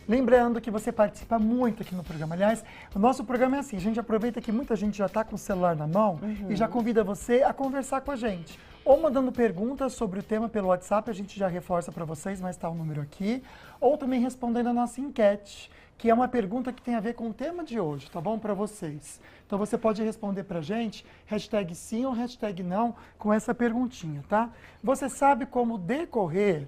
Lembrando que você participa muito aqui no programa. Aliás, o nosso programa é assim, a gente aproveita que muita gente já está com o celular na mão e já convida você a conversar com a gente. Ou mandando perguntas sobre o tema pelo WhatsApp, a gente já reforça para vocês, mas está o número aqui. Ou também respondendo a nossa enquete, que é uma pergunta que tem a ver com o tema de hoje, tá bom? Para vocês. Então você pode responder para a gente, hashtag sim ou hashtag não, com essa perguntinha, tá? Você sabe como decorrer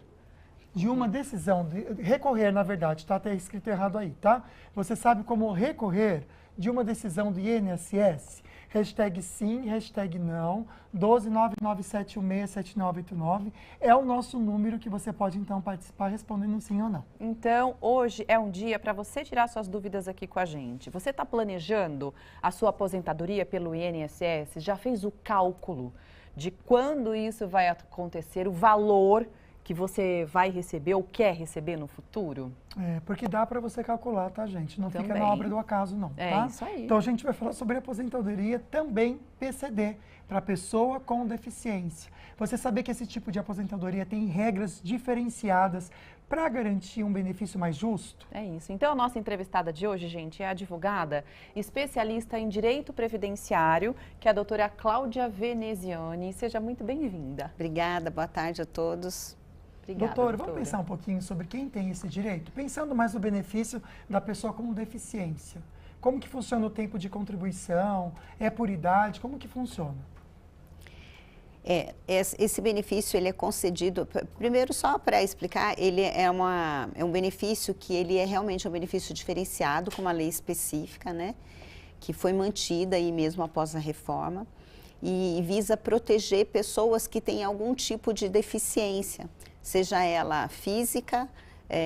de uma decisão, recorrer na verdade, está até escrito errado aí, tá? Você sabe como recorrer de uma decisão do INSS? Hashtag sim, hashtag não, 12997167989 é o nosso número que você pode então participar respondendo sim ou não. Então, hoje é um dia para você tirar suas dúvidas aqui com a gente. Você está planejando a sua aposentadoria pelo INSS? Já fez o cálculo de quando isso vai acontecer, o valor que você vai receber ou quer receber no futuro? É, porque dá para você calcular, tá, gente? Não Também. fica na obra do acaso, não, É tá? isso aí. Então, a gente vai falar sobre aposentadoria também PCD, para pessoa com deficiência. Você saber que esse tipo de aposentadoria tem regras diferenciadas para garantir um benefício mais justo? É isso. Então, a nossa entrevistada de hoje, gente, é a advogada especialista em direito previdenciário, que é a doutora Cláudia Veneziani. Seja muito bem-vinda. Obrigada, boa tarde a todos. Obrigada, Doutora, vamos pensar um pouquinho sobre quem tem esse direito? Pensando mais no benefício da pessoa com deficiência. Como que funciona o tempo de contribuição? É por idade? Como que funciona? Esse benefício ele é concedido, primeiro só para explicar, ele é um benefício que ele é realmente um benefício diferenciado com uma lei específica, né? Que foi mantida aí mesmo após a reforma e visa proteger pessoas que têm algum tipo de deficiência, seja ela física,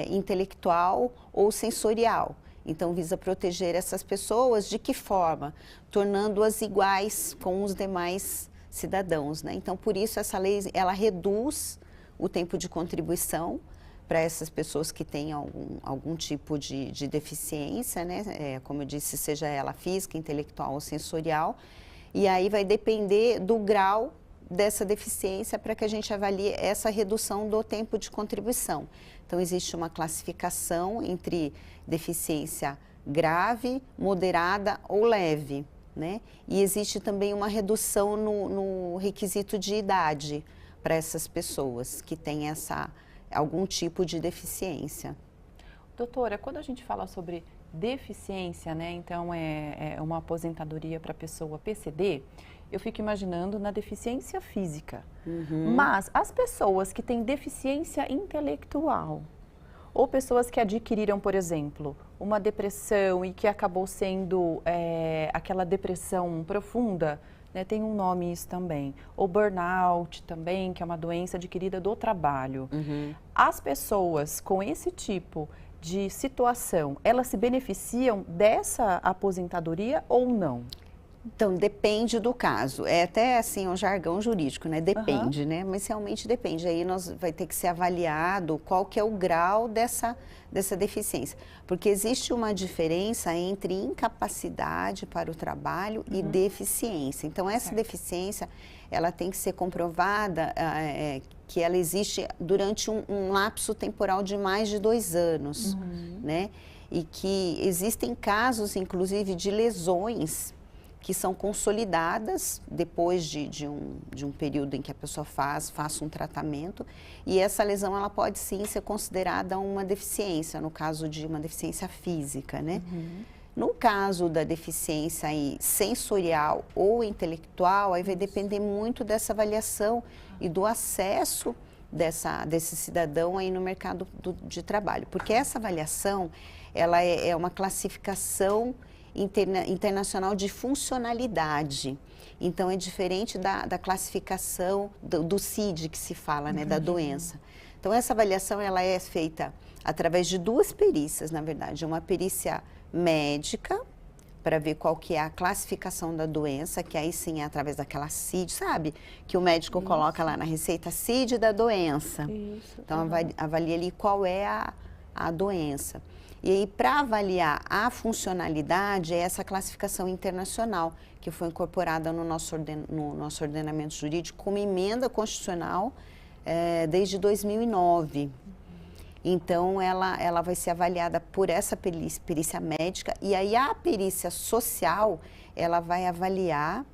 intelectual ou sensorial. Então, visa proteger essas pessoas de que forma? Tornando-as iguais com os demais cidadãos, né? Então, por isso, essa lei, ela reduz o tempo de contribuição para essas pessoas que têm algum tipo de deficiência, né? Como eu disse, seja ela física, intelectual ou sensorial. E aí vai depender do grau dessa deficiência para que a gente avalie essa redução do tempo de contribuição. Então, existe uma classificação entre deficiência grave, moderada ou leve, né? E existe também uma redução no requisito de idade para essas pessoas que têm algum tipo de deficiência. Doutora, quando a gente fala sobre deficiência, né? Então, é uma aposentadoria para pessoa PCD, eu fico imaginando na deficiência física. Mas as pessoas que têm deficiência intelectual, ou pessoas que adquiriram, por exemplo, uma depressão e que acabou sendo aquela depressão profunda, né, tem um nome isso também, ou burnout também, que é uma doença adquirida do trabalho. As pessoas com esse tipo de situação, elas se beneficiam dessa aposentadoria ou não? Então, depende do caso. É até assim um jargão jurídico, né? Depende, né? Mas realmente depende. Aí vai ter que ser avaliado qual que é o grau dessa deficiência. Porque existe uma diferença entre incapacidade para o trabalho e deficiência. Então, essa deficiência, ela tem que ser comprovada que ela existe durante um lapso temporal de mais de 2 anos, né? E que existem casos, inclusive, de lesões que são consolidadas depois de um período em que a pessoa faça um tratamento, e essa lesão ela pode sim ser considerada uma deficiência, no caso de uma deficiência física, né? No caso da deficiência sensorial ou intelectual, aí vai depender muito dessa avaliação e do acesso desse cidadão aí no mercado de trabalho, porque essa avaliação ela é uma classificação internacional de funcionalidade. Então, é diferente da classificação do CID, que se fala, né, da doença. Então, essa avaliação ela é feita através de 2 perícias, na verdade. Uma perícia médica, para ver qual que é a classificação da doença, que aí sim é através daquela CID, sabe? Que o médico coloca lá na receita, CID da doença. Então, avalia ali qual é a doença. E aí, para avaliar a funcionalidade, é essa classificação internacional, que foi incorporada no nosso ordenamento jurídico como emenda constitucional desde 2009. Então, ela vai ser avaliada por essa perícia médica, e aí a perícia social, ela vai avaliar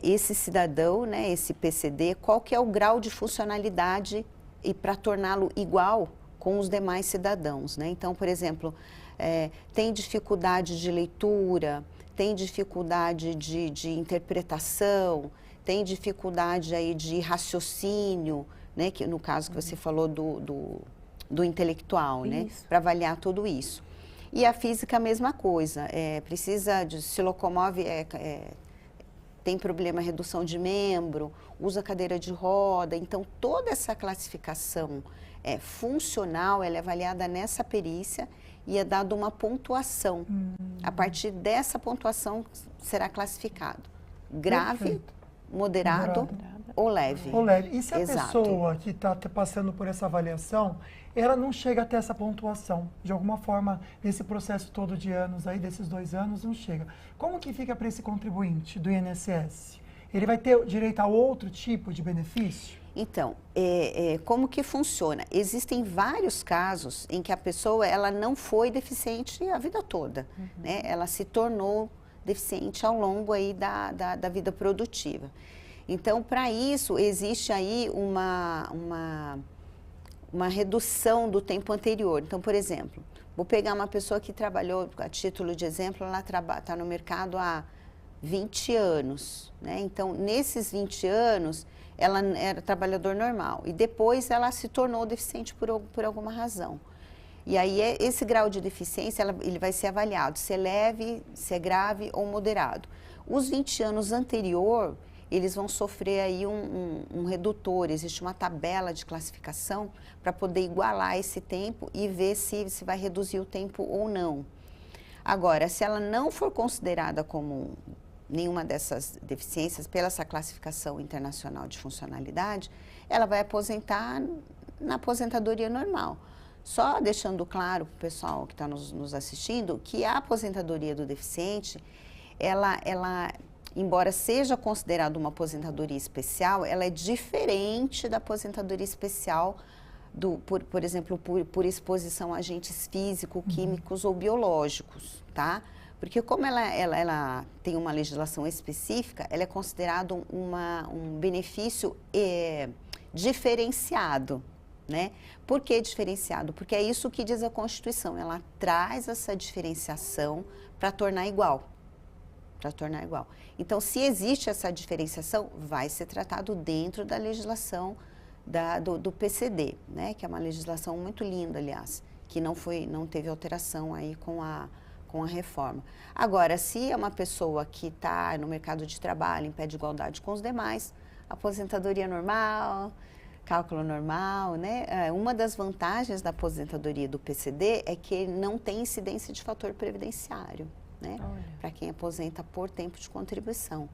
esse cidadão, né, esse PCD, qual que é o grau de funcionalidade e para torná-lo igual com os demais cidadãos, né? Então, por exemplo, tem dificuldade de leitura, tem dificuldade de interpretação, tem dificuldade aí de raciocínio, né, que no caso que você falou do intelectual, né, para avaliar tudo isso. E a física, a mesma coisa, se locomove, tem problema, redução de membro, usa cadeira de roda, então toda essa classificação funcional, ela é avaliada nessa perícia e é dada uma pontuação. A partir dessa pontuação será classificado grave, perfeito, moderado ou leve. E se a pessoa que está passando por essa avaliação, ela não chega até essa pontuação, de alguma forma, nesse processo todo de anos aí, desses 2 anos, não chega. Como que fica para esse contribuinte do INSS? Ele vai ter direito a outro tipo de benefício? Então, como que funciona? Existem vários casos em que a pessoa ela não foi deficiente a vida toda, né? Ela se tornou deficiente ao longo aí da vida produtiva. Então, para isso, existe aí uma redução do tempo anterior. Então, por exemplo, vou pegar uma pessoa que trabalhou, a título de exemplo, ela está no mercado há 20 anos, né? Então, nesses 20 anos, ela era trabalhador normal e depois ela se tornou deficiente por alguma razão. E aí, esse grau de deficiência, ele vai ser avaliado se é leve, se é grave ou moderado. Os 20 anos anterior, eles vão sofrer aí um redutor, existe uma tabela de classificação para poder igualar esse tempo e ver se vai reduzir o tempo ou não. Agora, se ela não for considerada como nenhuma dessas deficiências pela essa classificação internacional de funcionalidade, ela vai aposentar na aposentadoria normal. Só deixando claro para o pessoal que está nos assistindo que a aposentadoria do deficiente, ela embora seja considerada uma aposentadoria especial, ela é diferente da aposentadoria especial, por exemplo, por exposição a agentes físicos, químicos ou biológicos, tá? Porque como ela tem uma legislação específica, ela é considerada um benefício diferenciado, né? Por que diferenciado? Porque é isso que diz a Constituição, ela traz essa diferenciação para tornar igual. Então, se existe essa diferenciação, vai ser tratado dentro da legislação do PCD, né? Que é uma legislação muito linda, aliás, que não teve alteração aí com a reforma. Agora, se é uma pessoa que está no mercado de trabalho, em pé de igualdade com os demais, aposentadoria normal, cálculo normal, né? Uma das vantagens da aposentadoria do PCD é que ele não tem incidência de fator previdenciário, né? Para quem aposenta por tempo de contribuição.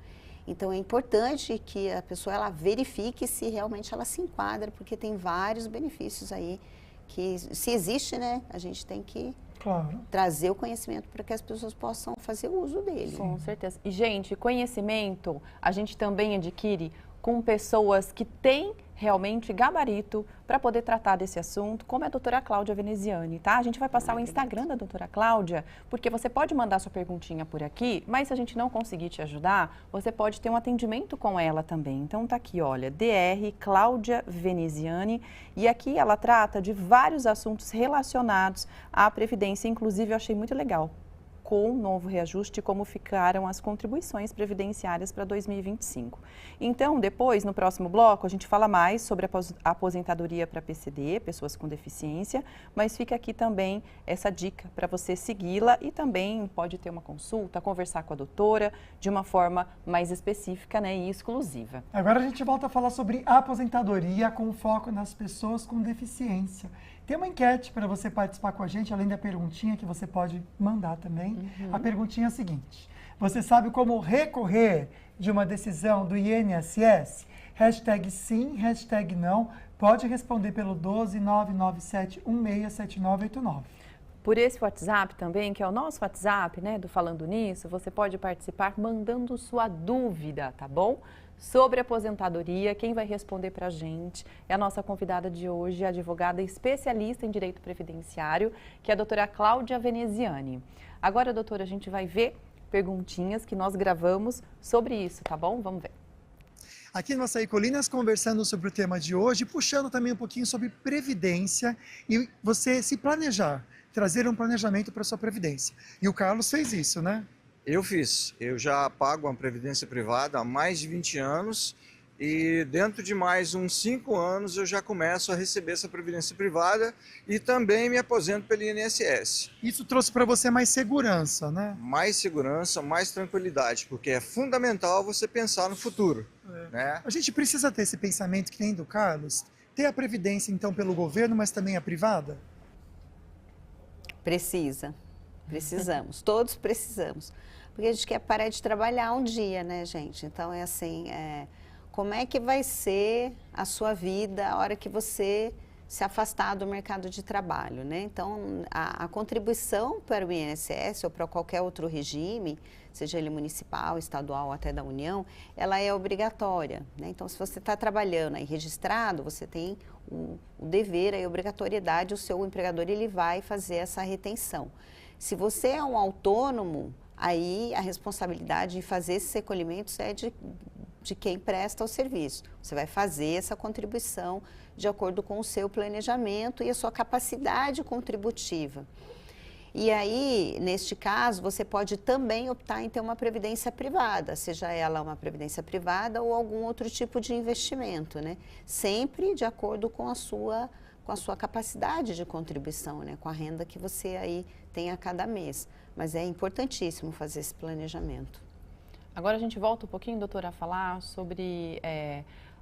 Então, é importante que a pessoa ela verifique se realmente ela se enquadra, porque tem vários benefícios aí que, se existe, né, a gente tem que trazer o conhecimento para que as pessoas possam fazer uso dele. Com certeza. E, gente, conhecimento a gente também adquire com pessoas que têm realmente gabarito para poder tratar desse assunto, como é a doutora Cláudia Veneziani, tá? A gente vai passar o Instagram da doutora Cláudia, porque você pode mandar sua perguntinha por aqui, mas se a gente não conseguir te ajudar, você pode ter um atendimento com ela também. Então tá aqui, olha, DR Cláudia Veneziani, e aqui ela trata de vários assuntos relacionados à Previdência, inclusive eu achei muito legal, com o novo reajuste, como ficaram as contribuições previdenciárias para 2025. Então, depois, no próximo bloco, a gente fala mais sobre a aposentadoria para PCD, pessoas com deficiência, mas fica aqui também essa dica para você segui-la e também pode ter uma consulta, conversar com a doutora de uma forma mais específica, né, e exclusiva. Agora a gente volta a falar sobre aposentadoria com foco nas pessoas com deficiência. Tem uma enquete para você participar com a gente, além da perguntinha que você pode mandar também. A perguntinha é a seguinte: você sabe como recorrer de uma decisão do INSS? Hashtag sim, hashtag não. Pode responder pelo 12997167989. Por esse WhatsApp também, que é o nosso WhatsApp, né, do Falando Nisso, você pode participar mandando sua dúvida, tá bom? sobre aposentadoria. Quem vai responder para a gente é a nossa convidada de hoje, a advogada especialista em direito previdenciário, que é a doutora Cláudia Veneziani. Agora, doutora, a gente vai ver perguntinhas que nós gravamos sobre isso, tá bom? Vamos ver. Aqui no Açaí Colinas, conversando sobre o tema de hoje, puxando também um pouquinho sobre previdência e você se planejar, trazer um planejamento para a sua previdência. E o Carlos fez isso, né? Eu fiz. Eu já pago uma previdência privada há mais de 20 anos e dentro de mais uns 5 anos eu já começo a receber essa previdência privada e também me aposento pelo INSS. Isso trouxe para você mais segurança, né? Mais segurança, mais tranquilidade, porque é fundamental você pensar no futuro. Né? A gente precisa ter esse pensamento que tem do Carlos, ter a previdência então pelo governo, mas também a privada? Precisamos, todos precisamos, porque a gente quer parar de trabalhar um dia, né, gente? Então é assim, como é que vai ser a sua vida a hora que você se afastar do mercado de trabalho, né? Então a contribuição para o INSS ou para qualquer outro regime, seja ele municipal, estadual ou até da União, ela é obrigatória, né? Então se você está trabalhando aí registrado, você tem o dever, a obrigatoriedade, o seu empregador ele vai fazer essa retenção. Se você é um autônomo, aí a responsabilidade de fazer esses recolhimentos é de quem presta o serviço. Você vai fazer essa contribuição de acordo com o seu planejamento e a sua capacidade contributiva. E aí, neste caso, você pode também optar em ter uma previdência privada, seja ela uma previdência privada ou algum outro tipo de investimento, né? Sempre de acordo com a sua capacidade de contribuição, né? Com a renda que você aí tem a cada mês. Mas é importantíssimo fazer esse planejamento. Agora a gente volta um pouquinho, doutora, a falar sobre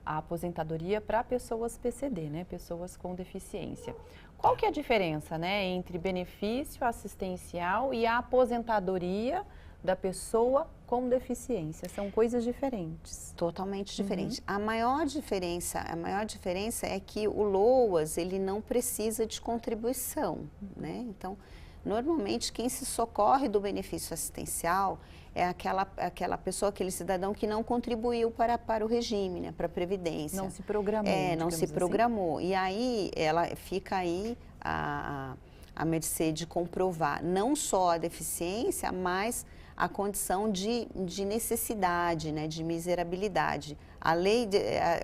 a aposentadoria para pessoas PCD, né? Pessoas com deficiência. Qual que é a diferença, né, entre benefício assistencial e a aposentadoria da pessoa com deficiência? São coisas diferentes. Totalmente diferentes. A maior diferença é que o LOAS, ele não precisa de contribuição, né? Então, normalmente quem se socorre do benefício assistencial é aquela pessoa, aquele cidadão que não contribuiu para o regime, né, para a Previdência. Não se programou. Não se programou. Assim. E aí ela fica aí a mercê de comprovar não só a deficiência, mas a condição de necessidade, né, de miserabilidade. A lei,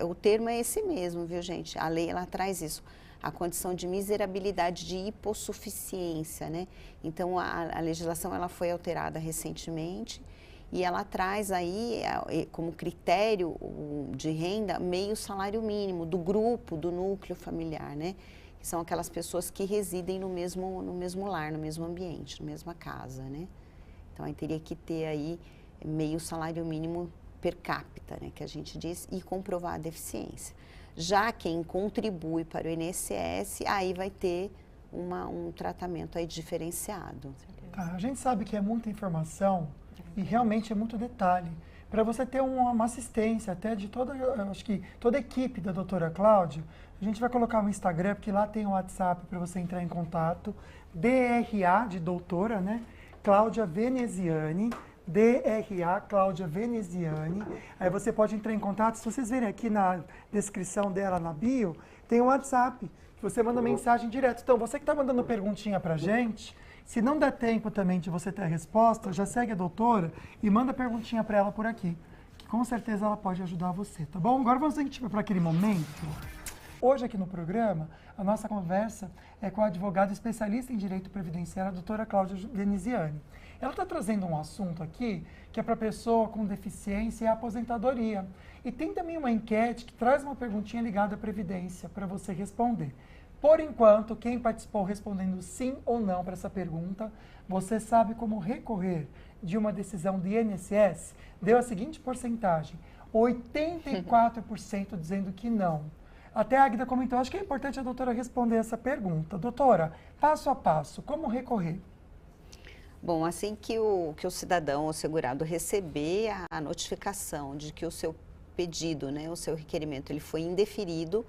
o termo é esse mesmo, viu, gente? A lei, ela traz isso. A condição de miserabilidade, de hipossuficiência, né? Então, a legislação ela foi alterada recentemente e ela traz aí como critério de renda meio salário mínimo do grupo, do núcleo familiar, né? Que são aquelas pessoas que residem no mesmo lar, no mesmo ambiente, na mesma casa, né? Então, aí teria que ter aí meio salário mínimo per capita, né? Que a gente diz, e comprovar a deficiência. Já quem contribui para o INSS, aí vai ter um tratamento aí diferenciado. A gente sabe que é muita informação e realmente é muito detalhe. Para você ter uma assistência até de acho que toda a equipe da doutora Cláudia, a gente vai colocar o Instagram, porque lá tem o WhatsApp para você entrar em contato. DRA de doutora, né? Cláudia Veneziani. DRA, Cláudia Veneziani. Aí você pode entrar em contato. Se vocês verem aqui na descrição dela, na bio, tem o WhatsApp, que você manda mensagem direto. Então, você que está mandando perguntinha pra gente, se não der tempo também de você ter a resposta, já segue a doutora e manda perguntinha para ela por aqui, que com certeza ela pode ajudar você, tá bom? Agora vamos para aquele momento. Hoje aqui no programa, a nossa conversa é com a advogada especialista em direito previdenciário, a doutora Cláudia Veneziani. Ela está trazendo um assunto aqui que é para pessoa com deficiência e aposentadoria. E tem também uma enquete que traz uma perguntinha ligada à previdência para você responder. Por enquanto, quem participou respondendo sim ou não para essa pergunta, você sabe como recorrer de uma decisão do INSS? Deu a seguinte porcentagem, 84% dizendo que não. Até a Águida comentou, acho que é importante a doutora responder essa pergunta. Doutora, passo a passo, como recorrer? Bom, assim que o cidadão, o segurado, receber a notificação de que o seu pedido, né, o seu requerimento, ele foi indeferido,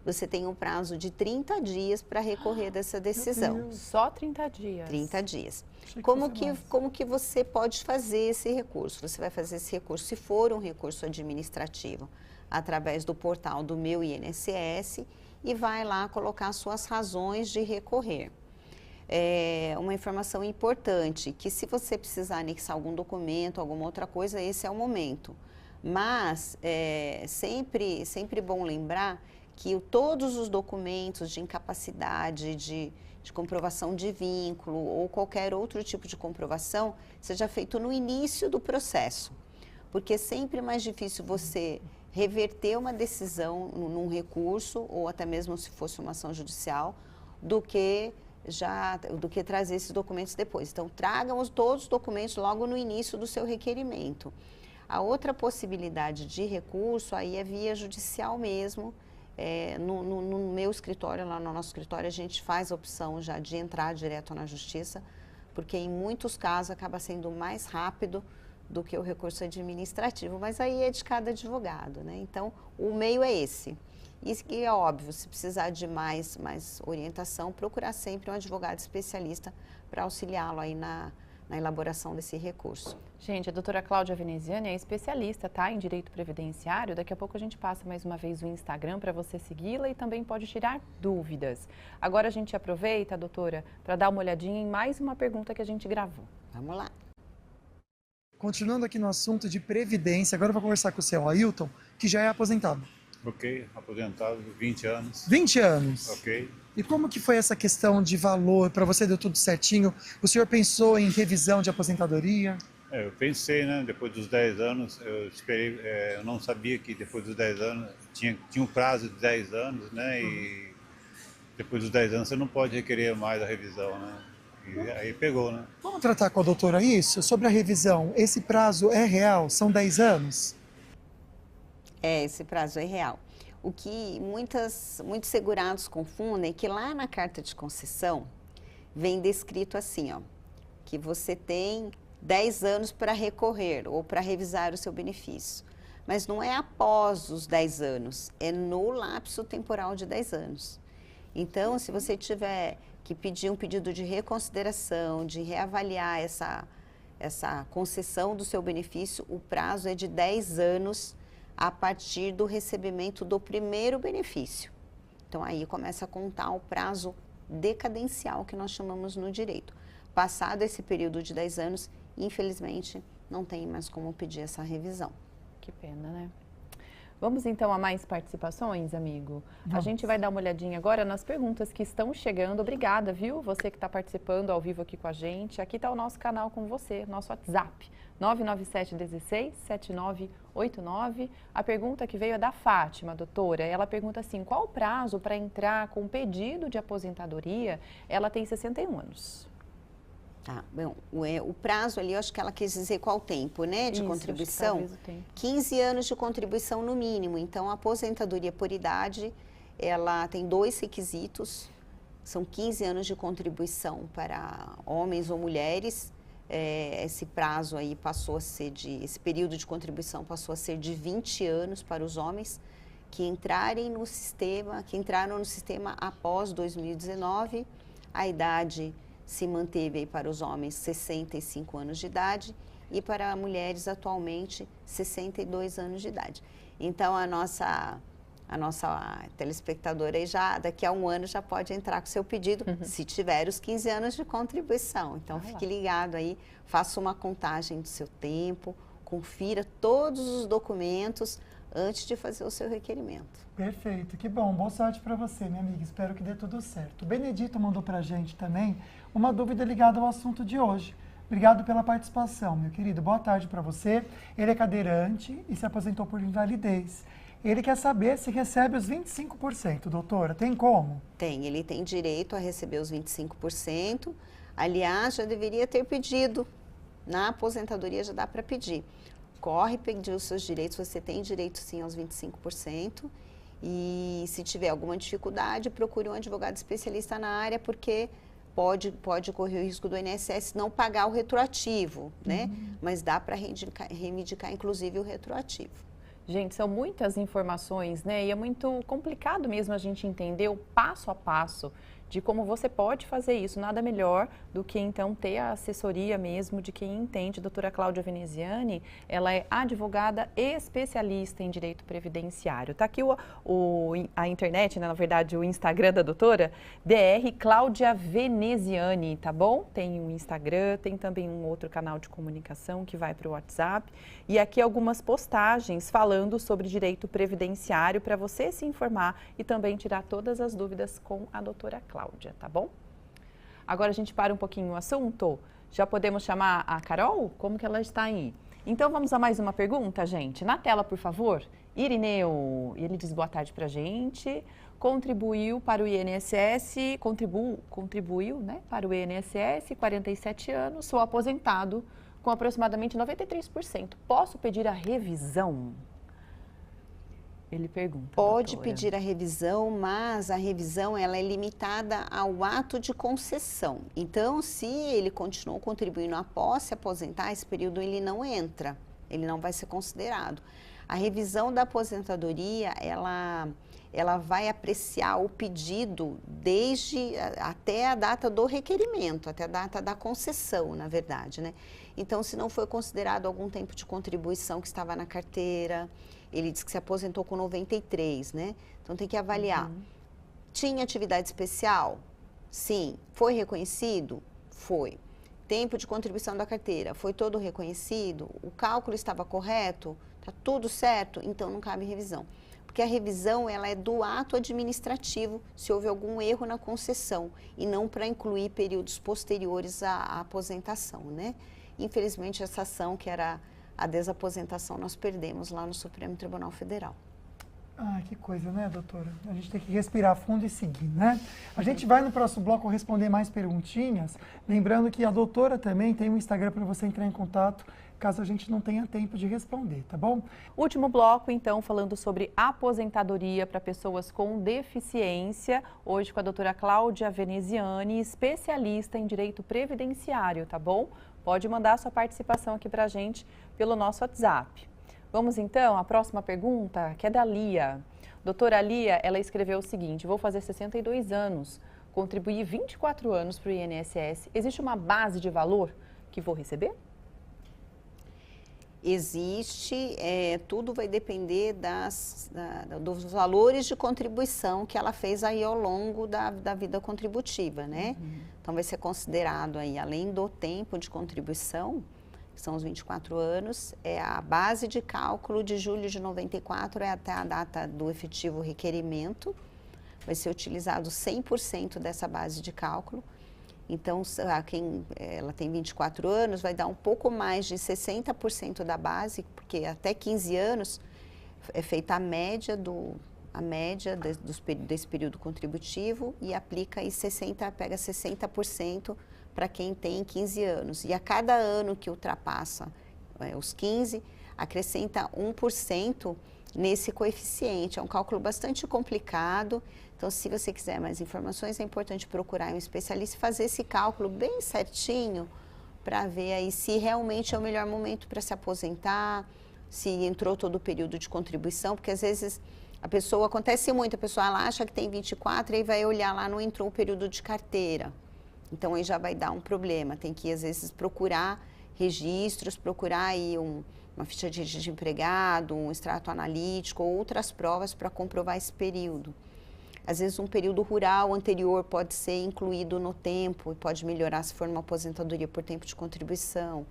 você tem um prazo de 30 dias para recorrer dessa decisão. Só 30 dias? 30 dias. Achei Como que você pode fazer esse recurso? Você vai fazer esse recurso, se for um recurso administrativo, através do portal do Meu INSS e vai lá colocar suas razões de recorrer. Uma informação importante, que se você precisar anexar algum documento, alguma outra coisa, esse é o momento. Mas sempre bom lembrar que todos os documentos de incapacidade, de comprovação de vínculo ou qualquer outro tipo de comprovação seja feito no início do processo. Porque é sempre mais difícil você reverter uma decisão num recurso ou até mesmo se fosse uma ação judicial do que trazer esses documentos depois. Então, tragam todos os documentos logo no início do seu requerimento. A outra possibilidade de recurso aí é via judicial mesmo. No meu escritório, lá no nosso escritório, a gente faz a opção já de entrar direto na justiça, porque em muitos casos acaba sendo mais rápido do que o recurso administrativo, mas aí é de cada advogado, né? Então, o meio é esse. E é óbvio, se precisar de mais orientação, procurar sempre um advogado especialista para auxiliá-lo aí na elaboração desse recurso. Gente, a doutora Cláudia Veneziani é especialista, tá, em direito previdenciário. Daqui a pouco a gente passa mais uma vez o Instagram para você segui-la e também pode tirar dúvidas. Agora a gente aproveita, doutora, para dar uma olhadinha em mais uma pergunta que a gente gravou. Vamos lá. Continuando aqui no assunto de previdência, agora eu vou conversar com o seu Ailton, que já é aposentado. Ok, aposentado, 20 anos. 20 anos? Ok. E como que foi essa questão de valor? Para você deu tudo certinho? O senhor pensou em revisão de aposentadoria? Eu pensei, né, depois dos 10 anos, eu esperei, eu não sabia que depois dos 10 anos, tinha um prazo de 10 anos, né, e depois dos 10 anos você não pode requerer mais a revisão, né, e aí pegou, né. Vamos tratar com a doutora isso? Sobre a revisão, esse prazo é real? São 10 anos? Esse prazo é real. O que muitos segurados confundem é que lá na carta de concessão vem descrito assim, ó, que você tem 10 anos para recorrer ou para revisar o seu benefício. Mas não é após os 10 anos, é no lapso temporal de 10 anos. Então, se você tiver que pedir um pedido de reconsideração, de reavaliar essa concessão do seu benefício, o prazo é de 10 anos a partir do recebimento do primeiro benefício. Então, aí começa a contar o prazo decadencial que nós chamamos no direito. Passado esse período de 10 anos, infelizmente, não tem mais como pedir essa revisão. Que pena, né? Vamos então a mais participações, amigo? Vamos. A gente vai dar uma olhadinha agora nas perguntas que estão chegando. Obrigada, viu? Você que está participando ao vivo aqui com a gente. Aqui está o nosso canal com você, nosso WhatsApp, 997167989. A pergunta que veio é da Fátima, doutora. Ela pergunta assim, qual o prazo para entrar com pedido de aposentadoria? Ela tem 61 anos. Tá, bom, o prazo ali, eu acho que ela quis dizer qual o tempo, né, de Isso, contribuição. acho que talvez o tempo. 15 anos de contribuição no mínimo. Então, a aposentadoria por idade, ela tem 2 requisitos. São 15 anos de contribuição para homens ou mulheres. Esse prazo aí passou a ser esse período de contribuição passou a ser de 20 anos para os homens que entraram no sistema após 2019. A idade se manteve aí para os homens 65 anos de idade e para mulheres atualmente 62 anos de idade. Então a nossa telespectadora aí já daqui a um ano já pode entrar com seu pedido, se tiver os 15 anos de contribuição. Então fique ligado aí, faça uma contagem do seu tempo, confira todos os documentos antes de fazer o seu requerimento. Perfeito, que bom. Boa sorte para você, minha amiga. Espero que dê tudo certo. O Benedito mandou para a gente também uma dúvida ligada ao assunto de hoje. Obrigado pela participação, meu querido. Boa tarde para você. Ele é cadeirante e se aposentou por invalidez. Ele quer saber se recebe os 25%, doutora. Tem como? Tem, ele tem direito a receber os 25%. Aliás, já deveria ter pedido. Na aposentadoria já dá para pedir. Corre pedir os seus direitos, você tem direito sim aos 25%. E se tiver alguma dificuldade, procure um advogado especialista na área, porque pode correr o risco do INSS não pagar o retroativo, né? Mas dá para reivindicar, inclusive, o retroativo. Gente, são muitas informações, né? E é muito complicado mesmo a gente entender o passo a passo de como você pode fazer isso. Nada melhor do que, então, ter a assessoria mesmo de quem entende. A doutora Cláudia Veneziani, ela é advogada especialista em direito previdenciário. Tá aqui a internet, né? Na verdade, o Instagram da doutora, DR Cláudia Veneziani, tá bom? Tem um Instagram, tem também um outro canal de comunicação que vai para o WhatsApp. E aqui algumas postagens falando sobre direito previdenciário para você se informar e também tirar todas as dúvidas com a doutora Cláudia, tá bom? Agora a gente para um pouquinho o assunto. Já podemos chamar a Carol? Como que ela está aí? Então vamos a mais uma pergunta, gente. Na tela, por favor. Irineu, ele diz boa tarde pra gente. Contribuiu para o INSS, contribuiu, né, para o INSS, 47 anos, sou aposentado com aproximadamente 93%. Posso pedir a revisão? Ele pergunta. Pode doutora. pedir a revisão, mas a revisão ela é limitada ao ato de concessão. Então, se ele continuou contribuindo após se aposentar, esse período ele não entra, ele não vai ser considerado. A revisão da aposentadoria, ela vai apreciar o pedido até a data do requerimento, até a data da concessão, na verdade, né? Então, se não foi considerado algum tempo de contribuição que estava na carteira, ele diz que se aposentou com 93, né? Então, tem que avaliar. Tinha atividade especial? Sim. Foi reconhecido? Foi. Tempo de contribuição da carteira? Foi todo reconhecido? O cálculo estava correto? Está tudo certo? Então, não cabe revisão. Porque a revisão, ela é do ato administrativo, se houve algum erro na concessão, e não para incluir períodos posteriores à aposentação, né? Infelizmente, essa ação, que era a desaposentação, nós perdemos lá no Supremo Tribunal Federal. Ah, que coisa, né, doutora? A gente tem que respirar fundo e seguir, né? A gente vai no próximo bloco responder mais perguntinhas, lembrando que a doutora também tem um Instagram para você entrar em contato, caso a gente não tenha tempo de responder, tá bom? Último bloco, então, falando sobre aposentadoria para pessoas com deficiência, hoje com a doutora Cláudia Veneziani, especialista em direito previdenciário, tá bom? Pode mandar sua participação aqui para a gente pelo nosso WhatsApp. Vamos então à próxima pergunta, que é da Lia. Doutora Lia, ela escreveu o seguinte: vou fazer 62 anos, contribuí 24 anos para o INSS. Existe uma base de valor que vou receber? Existe, tudo vai depender dos valores de contribuição que ela fez aí ao longo da vida contributiva, né? Então, vai ser considerado aí, além do tempo de contribuição, que são os 24 anos, a base de cálculo de julho de 94 é até a data do efetivo requerimento, vai ser utilizado 100% dessa base de cálculo. Então, ela tem 24 anos, vai dar um pouco mais de 60% da base, porque até 15 anos é feita a média desse período contributivo e aplica aí pega 60% para quem tem 15 anos. E a cada ano que ultrapassa os 15, acrescenta 1% nesse coeficiente. É um cálculo bastante complicado. Então, se você quiser mais informações, é importante procurar um especialista e fazer esse cálculo bem certinho para ver aí se realmente é o melhor momento para se aposentar, se entrou todo o período de contribuição, porque às vezes acontece muito, a pessoa ela acha que tem 24 e aí vai olhar lá, não entrou o período de carteira. Então, aí já vai dar um problema. Tem que, às vezes, procurar registros, procurar aí uma ficha de empregado, um extrato analítico ou outras provas para comprovar esse período. Às vezes, um período rural anterior pode ser incluído no tempo e pode melhorar se for uma aposentadoria por tempo de contribuição,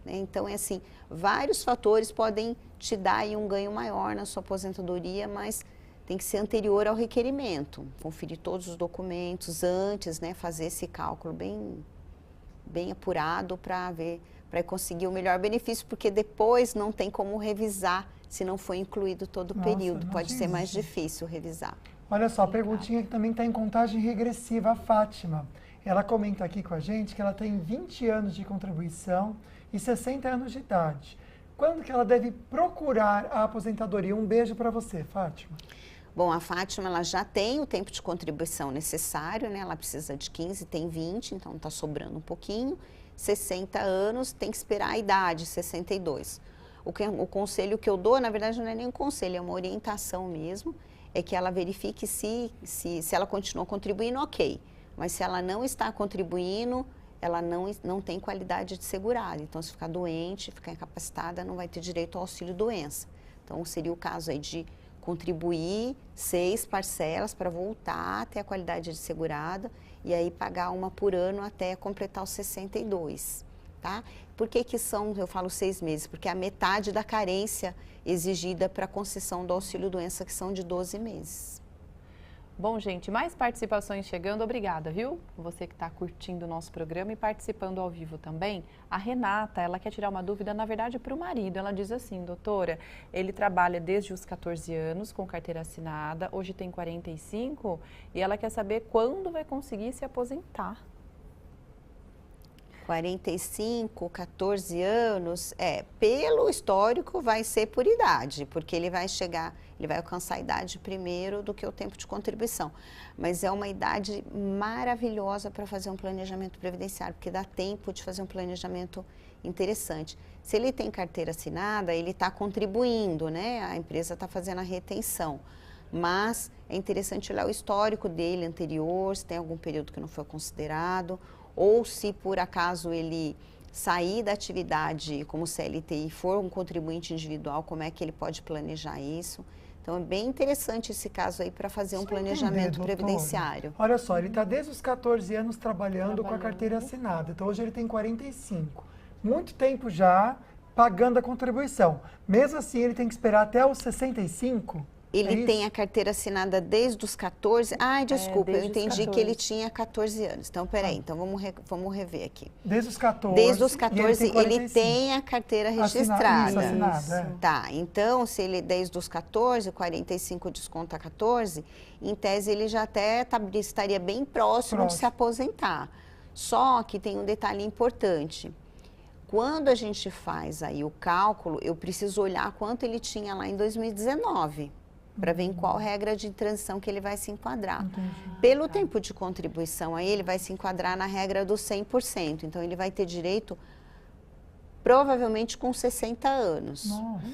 né? Então, é assim, vários fatores podem te dar aí um ganho maior na sua aposentadoria, mas tem que ser anterior ao requerimento. Conferir todos os documentos antes, né? Fazer esse cálculo bem apurado para conseguir o melhor benefício, porque depois não tem como revisar se não foi incluído todo o período. Pode ser mais difícil revisar. Olha só, a perguntinha que também está em contagem regressiva, a Fátima. Ela comenta aqui com a gente que ela tem 20 anos de contribuição e 60 anos de idade. Quando que ela deve procurar a aposentadoria? Um beijo para você, Fátima. Bom, a Fátima, ela já tem o tempo de contribuição necessário, né? Ela precisa de 15, tem 20, então está sobrando um pouquinho. 60 anos, tem que esperar a idade, 62. O conselho que eu dou, na verdade, não é nem um conselho, é uma orientação mesmo, é que ela verifique se ela continua contribuindo, ok. Mas se ela não está contribuindo, ela não tem qualidade de segurado. Então, se ficar doente, ficar incapacitada, não vai ter direito ao auxílio-doença. Então, seria o caso aí de contribuir 6 parcelas para voltar a ter a qualidade de segurada e aí pagar uma por ano até completar os 62, tá? Por que eu falo 6 meses? Porque é a metade da carência exigida para a concessão do auxílio-doença, que são de 12 meses. Bom, gente, mais participações chegando, obrigada, viu? Você que está curtindo o nosso programa e participando ao vivo também. A Renata, ela quer tirar uma dúvida, na verdade, para o marido. Ela diz assim, doutora, ele trabalha desde os 14 anos com carteira assinada, hoje tem 45 e ela quer saber quando vai conseguir se aposentar. 45, 14 anos, pelo histórico vai ser por idade, porque ele vai alcançar a idade primeiro do que o tempo de contribuição. Mas é uma idade maravilhosa para fazer um planejamento previdenciário, porque dá tempo de fazer um planejamento interessante. Se ele tem carteira assinada, ele está contribuindo, né? A empresa está fazendo a retenção. Mas é interessante olhar o histórico dele anterior, se tem algum período que não foi considerado, ou se por acaso ele sair da atividade como CLT e for um contribuinte individual, como é que ele pode planejar isso. Então é bem interessante esse caso aí para fazer um planejamento previdenciário. Olha só, ele está desde os 14 anos trabalhando com a carteira assinada, então hoje ele tem 45. Muito tempo já pagando a contribuição. Mesmo assim, ele tem que esperar até os 65? Ele tem a carteira assinada desde os 14. Ai, desculpa, eu entendi que ele tinha 14 anos. Então, peraí, então vamos rever aqui. Desde os 14. Desde os 14, ele tem a carteira registrada. Assinada. Tá, então, se ele desde os 14, 45 desconta 14, em tese ele já até estaria bem próximo de se aposentar. Só que tem um detalhe importante. Quando a gente faz aí o cálculo, eu preciso olhar quanto ele tinha lá em 2019. Para ver em qual regra de transição que ele vai se enquadrar. Pelo tempo de contribuição aí, ele vai se enquadrar na regra dos 100%. Então, ele vai ter direito, provavelmente, com 60 anos. Nossa,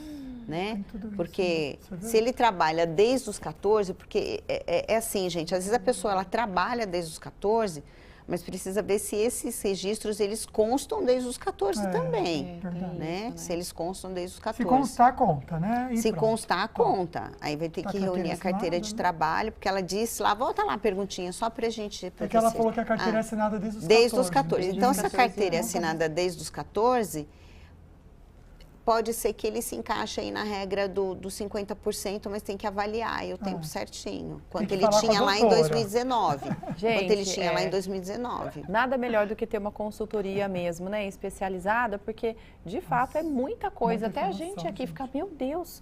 né? Porque se ele trabalha desde os 14, porque é assim, gente, às vezes a pessoa ela trabalha desde os 14, mas precisa ver se esses registros, eles constam desde os 14 também, né? Se eles constam desde os 14. Se constar, conta, né? E se pronto. constar, conta. Aí vai ter que reunir a carteira de trabalho, porque ela disse lá, volta lá a perguntinha, só pra gente... Porque ela falou que a carteira é assinada desde os 14. Desde os 14. Então, se a carteira é assinada desde os 14... pode ser que ele se encaixe aí na regra do 50%, mas tem que avaliar aí o tempo certinho. Quanto ele tinha lá em 2019. Gente, quanto ele tinha lá em 2019. Nada melhor do que ter uma consultoria mesmo, né, especializada, porque, de fato, é muita coisa. Até a gente aqui fica, meu Deus...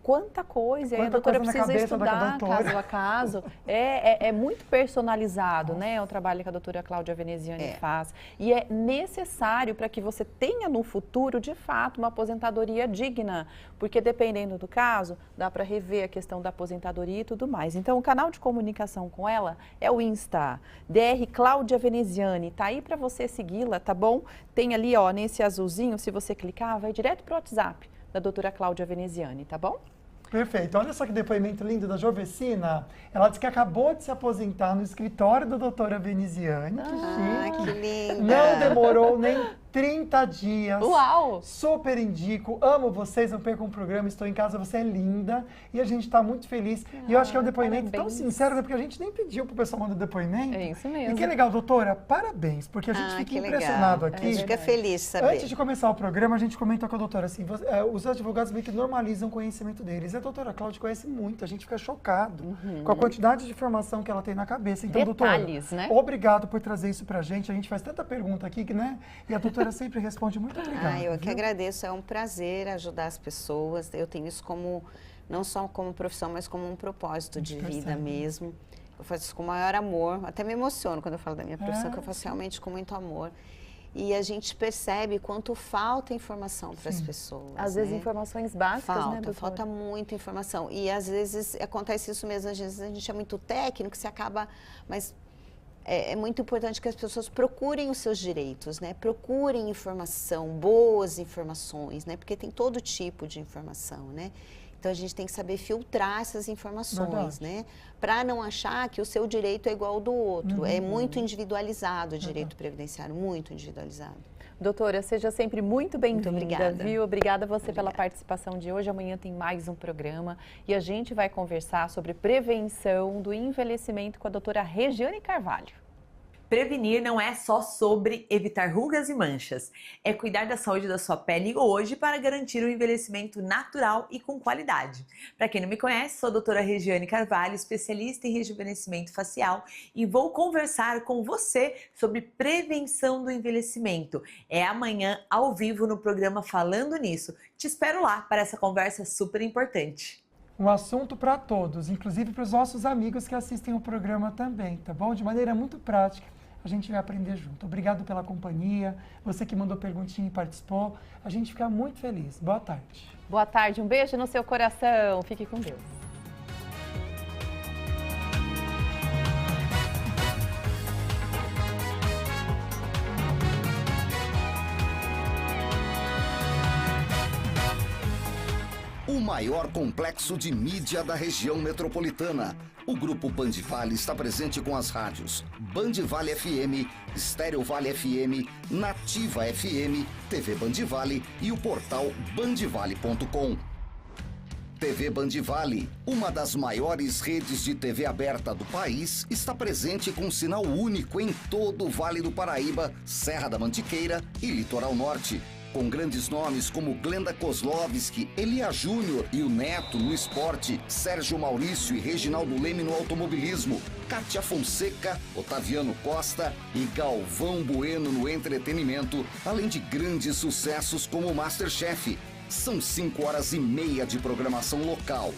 Quanta coisa, Quanta a doutora coisa precisa estudar caso a caso. É muito personalizado, né? O trabalho que a doutora Cláudia Veneziani faz. E é necessário para que você tenha no futuro, de fato, uma aposentadoria digna. Porque dependendo do caso, dá para rever a questão da aposentadoria e tudo mais. Então, o canal de comunicação com ela é o Insta, DR Cláudia Veneziani. Tá aí para você segui-la, tá bom? Tem ali, ó, nesse azulzinho, se você clicar, vai direto pro WhatsApp da doutora Cláudia Veneziani, tá bom? Perfeito. Olha só que depoimento lindo da Jovecina. Ela disse que acabou de se aposentar no escritório da doutora Veneziani. Que linda! Não demorou nem 30 dias. Uau! Super indico. Amo vocês, não percam o programa. Estou em casa, você é linda. E a gente está muito feliz. E eu acho que é um depoimento tão sincero, né? Porque a gente nem pediu para o pessoal mandar depoimento. É isso mesmo. E que legal, doutora. Parabéns, porque a gente fica impressionado aqui. A gente fica feliz de saber. Antes de começar o programa, a gente comentou com a doutora assim, os advogados meio que normalizam o conhecimento deles. E a doutora Cláudia conhece muito, a gente fica chocado com a quantidade de informação que ela tem na cabeça. Então, Detalhes, doutora, né? Obrigado por trazer isso pra gente. A gente faz tanta pergunta aqui, né? E a doutora sempre responde. Muito obrigada. Eu que agradeço, é um prazer ajudar as pessoas. Eu tenho isso como, não só como profissão, mas como um propósito de vida mesmo. Eu faço isso com o maior amor, até me emociono quando eu falo da minha profissão, que eu faço realmente com muito amor. E a gente percebe quanto falta informação para as pessoas. Às vezes informações básicas, né, doutora? Falta muita informação. E às vezes acontece isso mesmo, às vezes a gente é muito técnico, você acaba... Mas é muito importante que as pessoas procurem os seus direitos, né? Procurem informação, boas informações, né? Porque tem todo tipo de informação, né? Então, a gente tem que saber filtrar essas informações, né? Para não achar que o seu direito é igual ao do outro. É muito individualizado o direito previdenciário, muito individualizado. Doutora, seja sempre muito bem-vinda, obrigada. viu? Obrigada a você pela participação de hoje. Amanhã tem mais um programa e a gente vai conversar sobre prevenção do envelhecimento com a doutora Regiane Carvalho. Prevenir não é só sobre evitar rugas e manchas, é cuidar da saúde da sua pele hoje para garantir um envelhecimento natural e com qualidade. Para quem não me conhece, sou a doutora Regiane Carvalho, especialista em rejuvenescimento facial e vou conversar com você sobre prevenção do envelhecimento. É amanhã ao vivo no programa Falando Nisso. Te espero lá para essa conversa super importante. Um assunto para todos, inclusive para os nossos amigos que assistem o programa também, tá bom? De maneira muito prática. A gente vai aprender junto. Obrigado pela companhia, você que mandou perguntinha e participou. A gente fica muito feliz. Boa tarde. Boa tarde, um beijo no seu coração. Fique com Deus. O maior complexo de mídia da região metropolitana. O Grupo Band Vale está presente com as rádios Band Vale FM, Estéreo Vale FM, Nativa FM, TV Band Vale e o portal bandvale.com. TV Band Vale, uma das maiores redes de TV aberta do país, está presente com sinal único em todo o Vale do Paraíba, Serra da Mantiqueira e Litoral Norte. Com grandes nomes como Glenda Kozlovski, Elia Júnior e o Neto no esporte, Sérgio Maurício e Reginaldo Leme no automobilismo, Kátia Fonseca, Otaviano Costa e Galvão Bueno no entretenimento, além de grandes sucessos como o MasterChef. São 5 horas e meia de programação local.